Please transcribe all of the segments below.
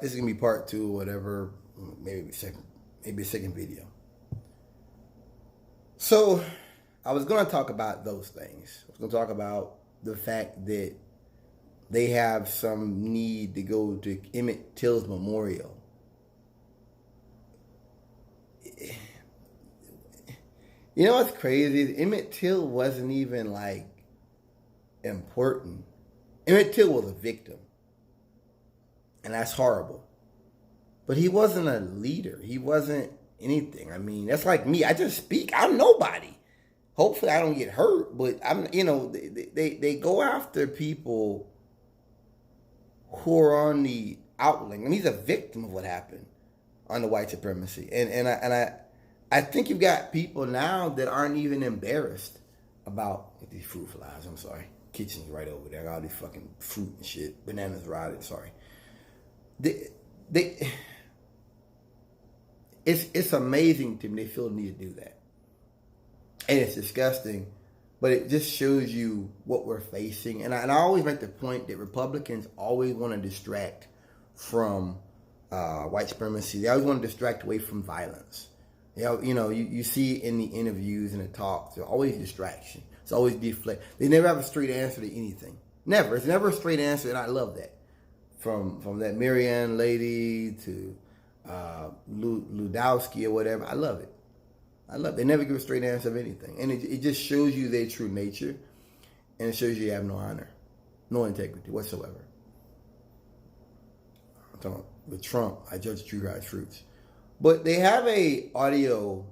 This is gonna be part two, or whatever. Maybe a second video. So, I was gonna talk about those things. I was gonna talk about the fact that they have some need to go to Emmett Till's memorial. You know what's crazy? Emmett Till wasn't even like important. Emmett Till was a victim, and that's horrible. But he wasn't a leader. He wasn't anything. I mean, that's like me. I just speak. I'm nobody. Hopefully, I don't get hurt. But they go after people who are on the outling, and he's a victim of what happened on the white supremacy. I think you've got people now that aren't even embarrassed about these fruit flies. I'm sorry. Kitchen's right over there. I got all these fucking fruit and shit. Bananas rotted. Sorry. They it's amazing to me they feel the need to do that. And it's disgusting, but it just shows you what we're facing. And I always make the point that Republicans always want to distract from white supremacy. They always want to distract away from violence. You see it in the interviews and the talks. There's always distraction. It's always deflect. They never have a straight answer to anything. Never. It's never a straight answer, and I love that. From that Marianne lady to Ludowski or whatever. I love it. They never give a straight answer of anything. And it just shows you their true nature. And it shows you have no honor. No integrity whatsoever. I'm talking about with Trump, I judge true guy's fruits. But they have a audio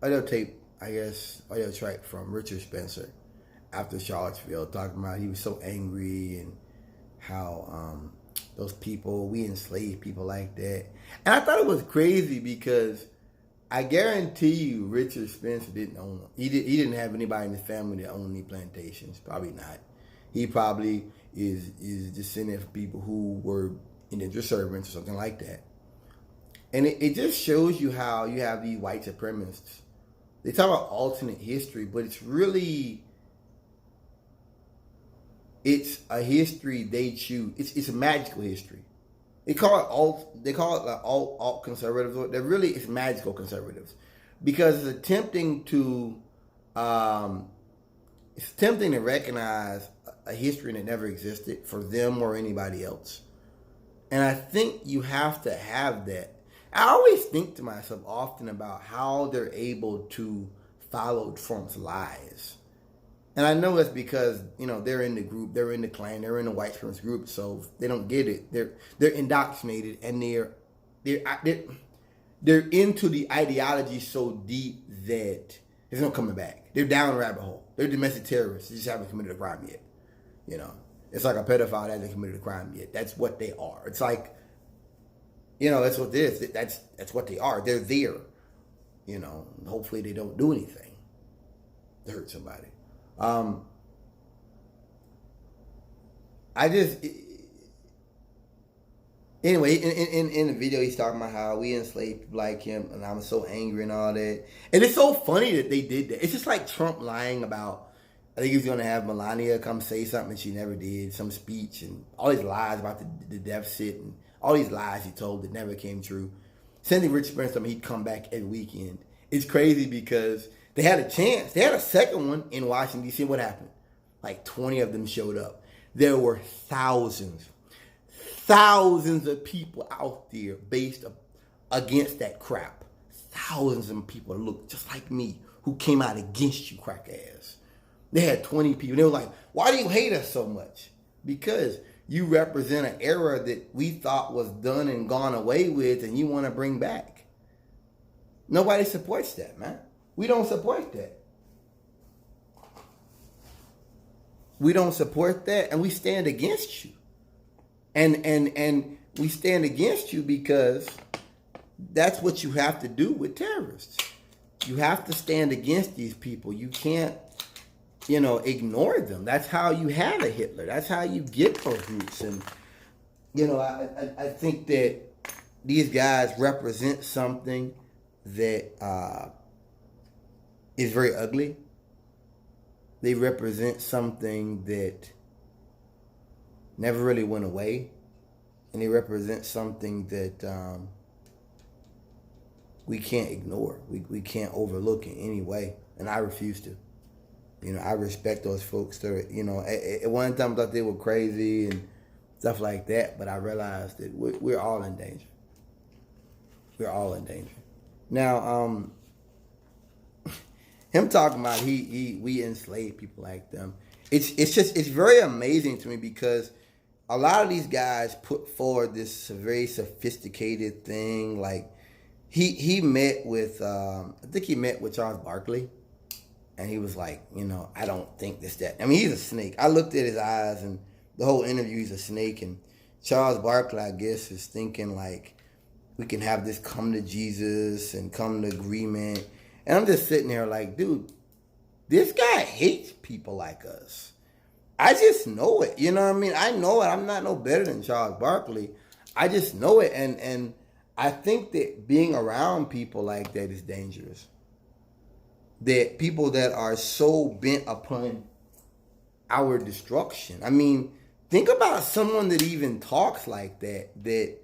tape, I guess, audio track from Richard Spencer after Charlottesville, talking about he was so angry and how those people, we enslaved people like that. And I thought it was crazy because I guarantee you Richard Spencer didn't own them. He didn't have anybody in his family that owned any plantations. Probably not. He probably is descendant from people who were indentured servants or something like that. And it just shows you how you have these white supremacists. They talk about alternate history, but it's a history they choose. It's a magical history. They call it like alt conservatives. It's magical conservatives, because it's attempting to recognize a history that never existed for them or anybody else. And I think you have to have that. I always think to myself often about how they're able to follow Trump's lies. And I know that's because, they're in the group, they're in the clan, they're in the white supremacist group, so they don't get it. They're indoctrinated, and they're into the ideology so deep that there's no coming back. They're down the rabbit hole. They're domestic terrorists. They just haven't committed a crime yet. It's like a pedophile that hasn't committed a crime yet. That's what they are. It's like, that's what this. That's what they are. They're there. Hopefully they don't do anything to hurt somebody. Anyway, in the video, he's talking about how we enslaved people like him, and I'm so angry and all that. And it's so funny that they did that. It's just like Trump lying about, I think he was going to have Melania come say something and she never did, some speech, and all these lies about the deficit and all these lies he told that never came true. Sending Rich Spencer, he'd come back every weekend. It's crazy because they had a chance. They had a second one in Washington, D.C. What happened? Like 20 of them showed up. There were thousands of people out there based against that crap. Thousands of people look just like me who came out against you, crack ass. They had 20 people. They were like, why do you hate us so much? Because you represent an era that we thought was done and gone away with, and you want to bring back. Nobody supports that, man. We don't support that. We don't support that, and we stand against you. And we stand against you because that's what you have to do with terrorists. You have to stand against these people. You can't, ignore them. That's how you have a Hitler. That's how you get those groups. And, I think that these guys represent something that is very ugly. They represent something that never really went away. and they represent something that we can't ignore. We can't overlook in any way, and I refuse to. I respect those folks. At one time I thought they were crazy and stuff like that, but I realized that we're all in danger. We're all in danger. Now, him talking about we enslave people like them. It's very amazing to me because a lot of these guys put forward this very sophisticated thing. Like he met with I think he met with Charles Barkley. And he was like, I don't think that. I mean, he's a snake. I looked at his eyes and the whole interview, he's a snake. And Charles Barkley, I guess, is thinking like, we can have this come to Jesus and come to agreement. And I'm just sitting there like, dude, this guy hates people like us. I just know it. You know what I mean? I know it. I'm not no better than Charles Barkley. I just know it. And I think that being around people like that is dangerous. That people that are so bent upon our destruction. I mean, think about someone that even talks like that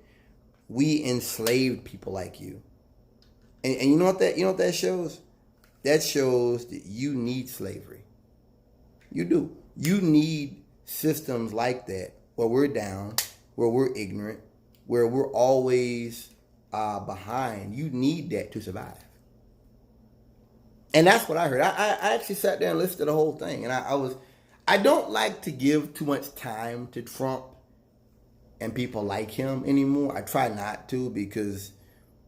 we enslaved people like you. And you know what that shows? That shows that you need slavery. You do. You need systems like that where we're down, where we're ignorant, where we're always behind. You need that to survive. And that's what I heard. I actually sat there and listened to the whole thing. And I don't like to give too much time to Trump and people like him anymore. I try not to because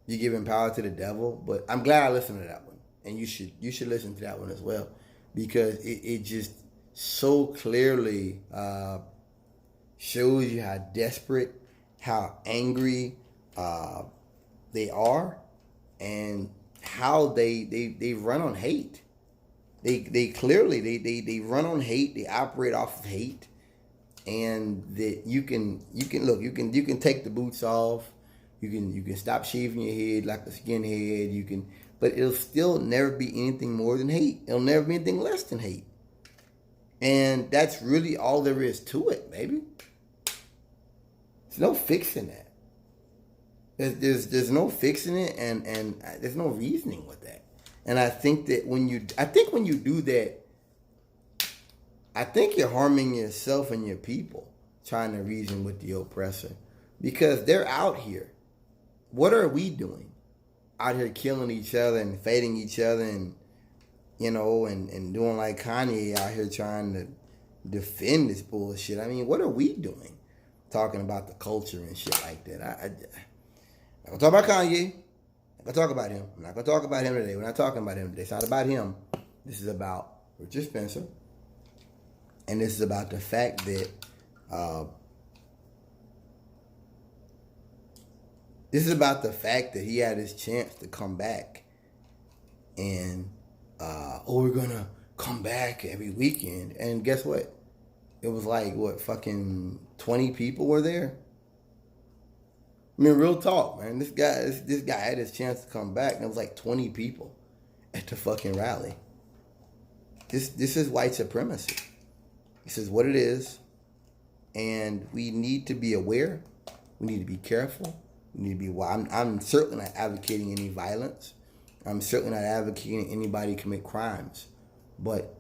you're giving power to the devil. But I'm glad I listened to that one. And you should listen to that one as well. Because it just so clearly shows you how desperate, how angry they are. And how they run on hate. They clearly they run on hate. They operate off of hate, and that you can take the boots off. You can stop shaving your head like a skinhead. But it'll still never be anything more than hate. It'll never be anything less than hate, and that's really all there is to it, baby. There's no fixing that. There's no fixing it, and there's no reasoning with that. And I think when you do that, I think you're harming yourself and your people trying to reason with the oppressor, because they're out here. What are we doing? Out here killing each other and fighting each other, and and doing like Kanye out here trying to defend this bullshit. I mean, what are we doing? Talking about the culture and shit like that. I'm going to talk about Kanye. I'm going to talk about him. I'm not going to talk about him today. We're not talking about him today. It's not about him. This is about Richard Spencer. And this is about the fact that he had his chance to come back. And, we're going to come back every weekend. And guess what? It was like, fucking 20 people were there? I mean, real talk, man. This guy had his chance to come back, and it was like 20 people at the fucking rally. This is white supremacy. This is what it is, and we need to be aware. We need to be careful. We need to be. I'm certainly not advocating any violence. I'm certainly not advocating anybody commit crimes, but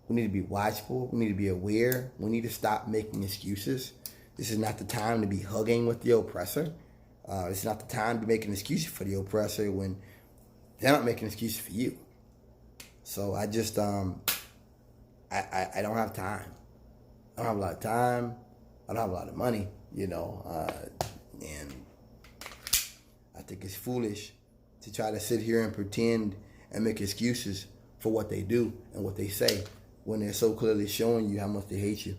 we need to be watchful. We need to be aware. We need to stop making excuses. This is not the time to be hugging with the oppressor. It's not the time to be making excuses for the oppressor when they're not making excuses for you. So I just, I don't have time. I don't have a lot of time. I don't have a lot of money, and I think it's foolish to try to sit here and pretend and make excuses for what they do and what they say when they're so clearly showing you how much they hate you.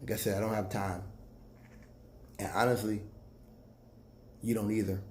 Like I said, I don't have time. And honestly, you don't either.